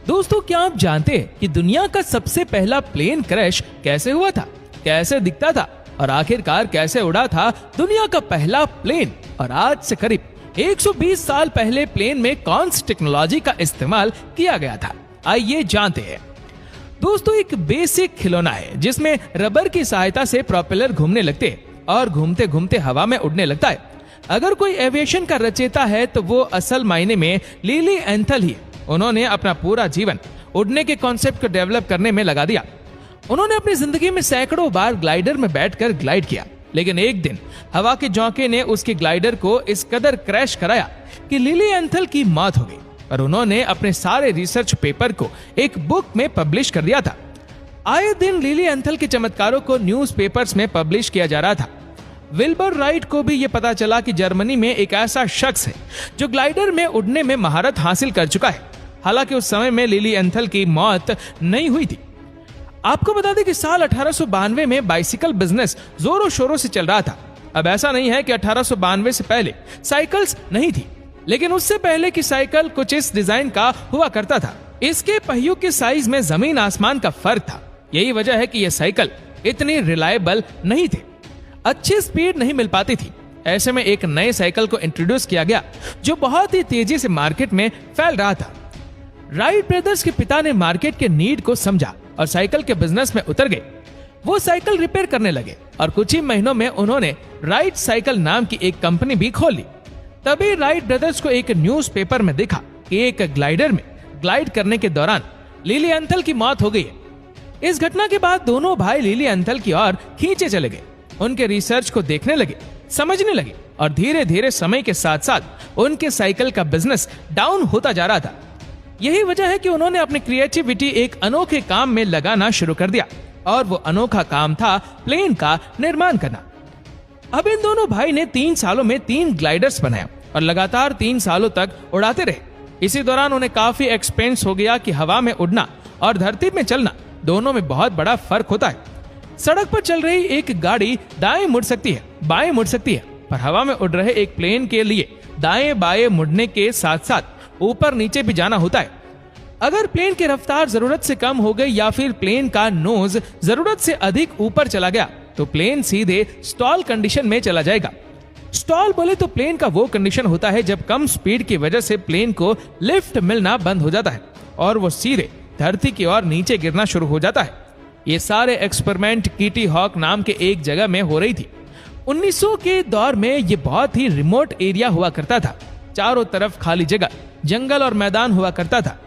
दोस्तों, क्या आप जानते हैं कि दुनिया का सबसे पहला प्लेन क्रैश कैसे हुआ था, कैसे दिखता था और आखिरकार कैसे उड़ा था दुनिया का पहला प्लेन? और आज से करीब 120 साल पहले प्लेन में कौन सी टेक्नोलॉजी का इस्तेमाल किया गया था, आइए जानते हैं। दोस्तों, एक बेसिक खिलौना है जिसमें रबर की सहायता से प्रोपेलर घूमने लगते हैं और घूमते घूमते हवा में उड़ने लगता है। अगर कोई एविएशन का रचेता है तो वो असल मायने में लिली एंथल ही है। उन्होंने अपना पूरा जीवन उड़ने के कॉन्सेप्ट को डेवलप करने में लगा दिया। उन्होंने अपनी जिंदगी में सैकड़ों बार ग्लाइडर में बैठकर ग्लाइड किया, लेकिन एक दिन हवा के झोंके ने उसके ग्लाइडर को इस कदर क्रैश कराया कि लिली एंथल की मौत हो गई और उन्होंने अपने सारे रिसर्च पेपर को एक बुक में पब्लिश कर दिया था। आए दिन लिली एंथल के चमत्कारों को न्यूज़पेपर्स में पब्लिश किया जा रहा था। विल्बर राइट को भी यह पता चला कि जर्मनी में एक ऐसा शख्स है जो ग्लाइडर में उड़ने में महारत हासिल कर चुका है। हालांकि उस समय में लिली एंथल की मौत नहीं हुई थी। आपको बता दें कि साल 1892 में बाइसिकल बिजनेस जोरों शोरों से चल रहा था। अब ऐसा नहीं है कि 1892 से पहले साइकिल्स नहीं थी, लेकिन उससे पहले की साइकिल कुछ इस डिजाइन का हुआ करता था। इसके पहियों के साइज में जमीन आसमान का फर्क था। यही वजह है कि यह साइकिल इतनी रिलायबल नहीं थी, अच्छी स्पीड नहीं मिल पाती थी। ऐसे में एक नए साइकिल को इंट्रोड्यूस किया गया जो बहुत ही तेजी से मार्केट में फैल रहा था। राइट ब्रदर्स के पिता ने मार्केट के नीड को समझा और साइकिल के बिजनेस में उतर गए। वो साइकिल रिपेयर करने लगे और कुछ ही महीनों में उन्होंने राइट साइकिल नाम की एक कंपनी भी खोल ली। तभी राइट ब्रदर्स को एक न्यूज़पेपर में देखा कि एक ग्लाइडर में ग्लाइड करने के दौरान लिली एंथल की मौत हो गई है। इस घटना के बाद दोनों भाई लिली एंथल की ओर खींचे चले गए। उनके रिसर्च को देखने लगे, समझने लगे और धीरे धीरे समय के साथ साथ उनके साइकिल का बिजनेस डाउन होता जा रहा था। यही वजह है कि उन्होंने अपनी क्रिएटिविटी एक अनोखे काम में लगाना शुरू कर दिया और वो अनोखा काम था प्लेन का निर्माण करना। अब इन दोनों भाई ने 3 सालों में 3 ग्लाइडर्स बनाया और लगातार 3 सालों तक उड़ाते रहे। इसी दौरान उन्हें काफी एक्सपीरियंस हो गया कि हवा में उड़ना और धरती में चलना दोनों में बहुत बड़ा फर्क होता है। सड़क पर चल रही एक गाड़ी दाएं मुड़ सकती है, बाएं मुड़ सकती है, पर हवा में उड़ रहे एक प्लेन के लिए दाएं बाएं मुड़ने के साथ साथ ऊपर नीचे भी जाना होता है। अगर प्लेन की रफ्तार जरूरत से कम हो गई या फिर प्लेन का नोज जरूरत से अधिक ऊपर चला गया तो प्लेन सीधे स्टॉल कंडीशन में चला जाएगा। स्टॉल बोले तो प्लेन का वो कंडीशन होता है जब कम स्पीड की वजह से प्लेन को लिफ्ट मिलना बंद हो जाता है और वो सीधे धरती की ओर नीचे गिरना शुरू हो जाता है। ये सारे एक्सपेरिमेंट किटी हॉक नाम के एक जगह में हो रही थी। 1900 के दौर में ये बहुत ही रिमोट एरिया हुआ करता था। चारों तरफ खाली जगह, जंगल और मैदान हुआ करता था।